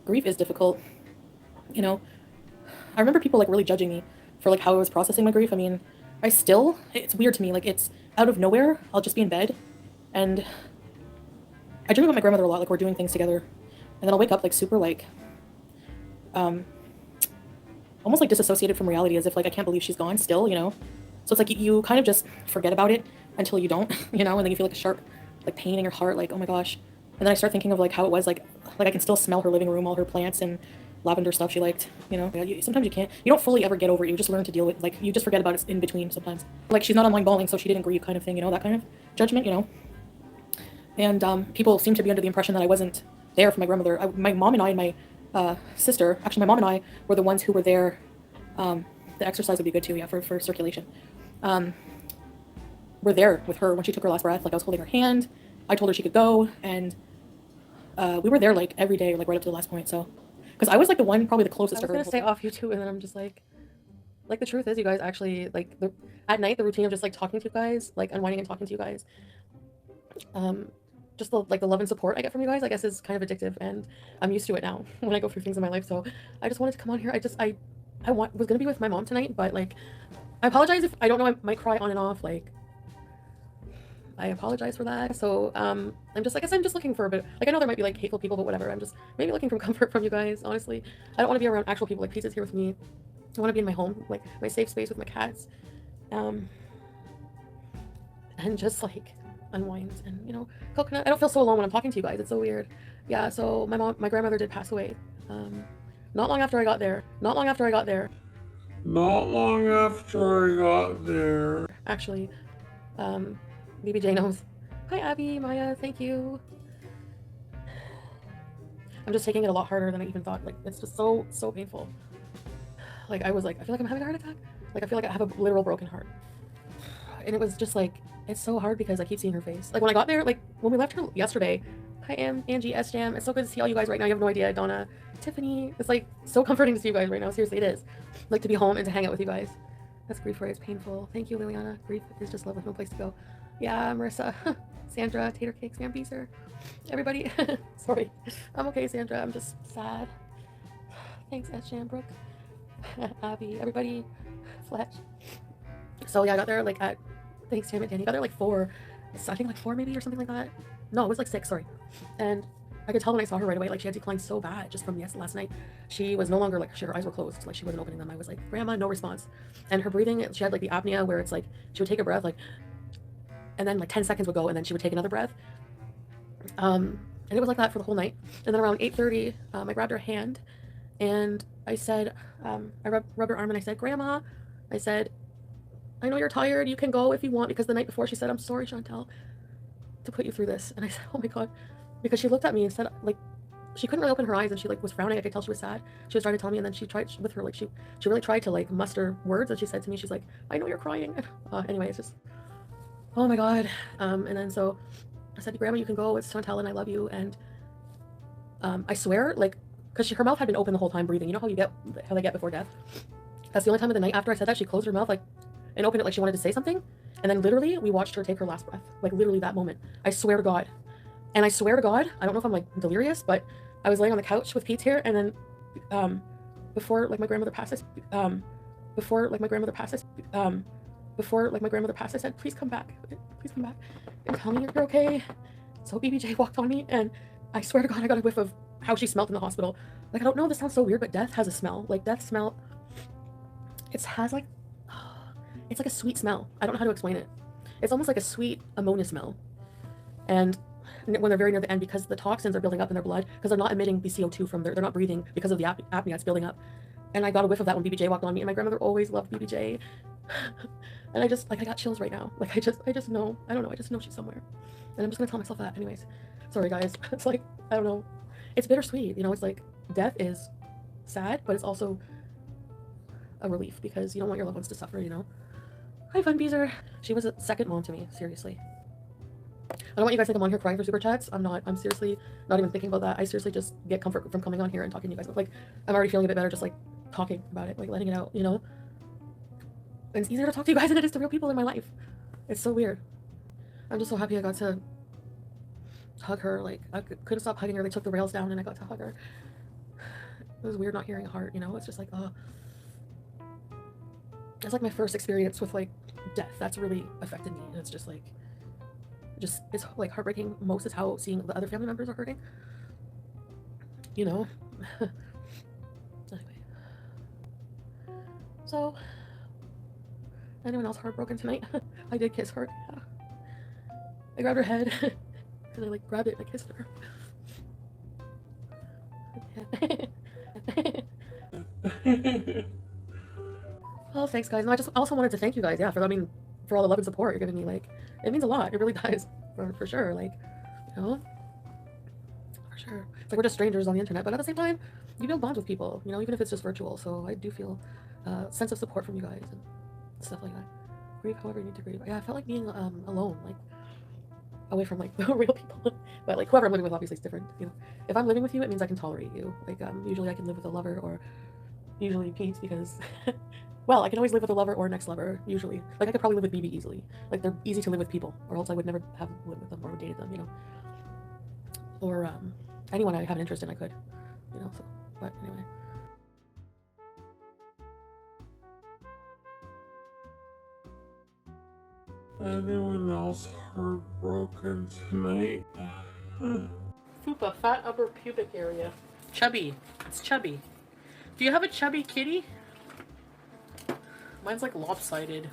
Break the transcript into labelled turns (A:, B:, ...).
A: Grief is difficult, you know. I remember people like really judging me for like how I was processing my grief. I mean, it's weird to me. Like it's out of nowhere. I'll just be in bed, and I dream about my grandmother a lot. Like we're doing things together, and then I'll wake up like super like, um, almost like disassociated from reality, as if like I can't believe she's gone still, you know. So it's like you kind of just forget about it until you don't, you know, and then you feel like a sharp like pain in your heart, like oh my gosh. And then I start thinking of like how it was like I can still smell her living room, all her plants and lavender stuff she liked, you know. Yeah, sometimes you don't fully ever get over it. You just learn to deal with like you just forget about it in between sometimes. Like she's not online bawling, so she didn't grieve, kind of thing, you know, that kind of judgment, you know. And people seem to be under the impression that I wasn't there for my grandmother. My mom and I and my sister, actually, my mom and I were the ones who were there. The exercise would be good too, yeah, for circulation. We're there with her when she took her last breath. Like I was holding her hand. I told her she could go, and we were there like every day, like right up to the last point. So, because I was like the one probably the closest to her.
B: I was gonna stay off YouTube, and then I'm just like the truth is, you guys actually like at night the routine of just like talking to you guys, like unwinding and talking to you guys. Just the love and support I get from you guys, I guess, is kind of addictive, and I'm used to it now when I go through things in my life. So I just wanted to come on here. Was gonna be with my mom tonight, but like I apologize if I don't know, I might cry on and off. Like I apologize for that. So I'm just, I guess I'm just looking for a bit, like I know there might be like hateful people, but whatever. I'm just maybe looking for comfort from you guys. Honestly, I don't want to be around actual people. Like Peace is here with me. I want to be in my home, like my safe space with my cats, and just like unwind and, you know, coconut. I don't feel so alone when I'm talking to you guys. It's so weird. Yeah. So my grandmother did pass away. Not long after I got there. Not long after I got there. Actually, BBJ knows. Hi, Abby, Maya. Thank you. I'm just taking it a lot harder than I even thought. Like it's just so painful. Like I was like, I feel like I'm having a heart attack. Like I feel like I have a literal broken heart. And it was just like, it's so hard because I keep seeing her face. Like when I got there, like when we left her yesterday, hi Angie, S Jam. It's so good to see all you guys right now. You have no idea, Donna, Tiffany. It's like so comforting to see you guys right now. Seriously, it is. Like to be home and to hang out with you guys. That's grief where it's painful. Thank you, Liliana. Grief is just love with no place to go. Yeah, Marissa, Sandra, Tater Cakes, Van Beezer, everybody. Sorry, I'm okay, Sandra. I'm just sad. Thanks, S Jam, Brooke, Abby, everybody, Fletch. So yeah, I got there like at, thanks Tam and Danny, got there like 4, I think like 4 maybe or something like that. No, it was like 6, sorry. And I could tell when I saw her right away, like she had declined so bad just from last night. She was no longer like, her eyes were closed, like she wasn't opening them. I was like, Grandma, no response. And her breathing, she had like the apnea where it's like, she would take a breath like, and then like 10 seconds would go and then she would take another breath. And it was like that for the whole night. And then around 8:30, I grabbed her hand and I said, I rubbed her arm and I said, Grandma, I said, I know you're tired. You can go if you want, because the night before she said, I'm sorry, Chantel, to put you through this. And I said, oh my God, because she looked at me and said, like, she couldn't really open her eyes and she like was frowning. I could tell she was sad. She was trying to tell me, and then she tried with her, like she really tried to like muster words, and she said to me, she's like, I know you're crying. Anyway, it's just, oh my God. And then so I said, Grandma, you can go. It's Chantel and I love you. And I swear, like, because her mouth had been open the whole time breathing. You know how they get before death? That's the only time of the night after I said that she closed her mouth like and opened it like she wanted to say something. And then literally we watched her take her last breath. Like literally that moment. I swear to God. And I swear to God, I don't know if I'm like delirious, but I was laying on the couch with Pete's here, and then before like my grandmother passed, I said, please come back and tell me you're okay. So BBJ walked on me, and I swear to God, I got a whiff of how she smelled in the hospital. Like, I don't know, this sounds so weird, but death has a smell. Like death smell, it's like a sweet smell. I don't know how to explain it. It's almost like a sweet ammonia smell. And when they're very near the end, because the toxins are building up in their blood, because they're not emitting the CO2 from they're not breathing because of the apnea, it's building up. And I got a whiff of that when BBJ walked on me, and my grandmother always loved BBJ. And I just, like, I got chills right now. Like, I just know, I don't know, I just know she's somewhere. And I'm just gonna tell myself that anyways. Sorry guys, it's like, I don't know. It's bittersweet, you know, it's like, death is sad, but it's also a relief, because you don't want your loved ones to suffer, you know? Hi, Fun Beezer. She was a second mom to me, seriously. I don't want you guys to think I'm on here crying for super chats. I'm not. I'm seriously not even thinking about that. I seriously just get comfort from coming on here and talking to you guys. Like, I'm already feeling a bit better just like talking about it, like letting it out, you know? And it's easier to talk to you guys than it is to real people in my life. It's so weird. I'm just so happy I got to hug her. Like, I couldn't stop hugging her. They took the rails down and I got to hug her. It was weird not hearing a heart, you know? It's just like, it's like my first experience with like death. That's really affected me. And it's just like, it's like heartbreaking. Most is how seeing the other family members are hurting, you know? Anyway. So, anyone else heartbroken tonight? I did kiss her. Yeah. I grabbed her head and I like grabbed it and I kissed her. Oh, thanks, guys. No, I just also wanted to thank you guys, yeah, for for all the love and support you're giving me. Like, it means a lot. It really does, for sure. Like, you know, for sure. It's like we're just strangers on the internet, but at the same time, you build bonds with people, you know, even if it's just virtual. So I do feel a sense of support from you guys and stuff like that. Grieve however you need to grieve. Yeah, I felt like being alone, like away from like the real people. But like whoever I'm living with, obviously, is different. You know, if I'm living with you, it means I can tolerate you. Like usually I can live with a lover or usually Pete because. Well, I can always live with a lover or an ex-lover, usually. Like, I could probably live with BB easily. Like, they're easy to live with people, or else I would never have lived with them or dated them, you know? Or, anyone I have an interest in, I could, you know, so, but anyway.
C: Anyone else heartbroken tonight?
B: Fupa, fat upper pubic area. Chubby. It's chubby. Do you have a chubby kitty? Mine's like lopsided.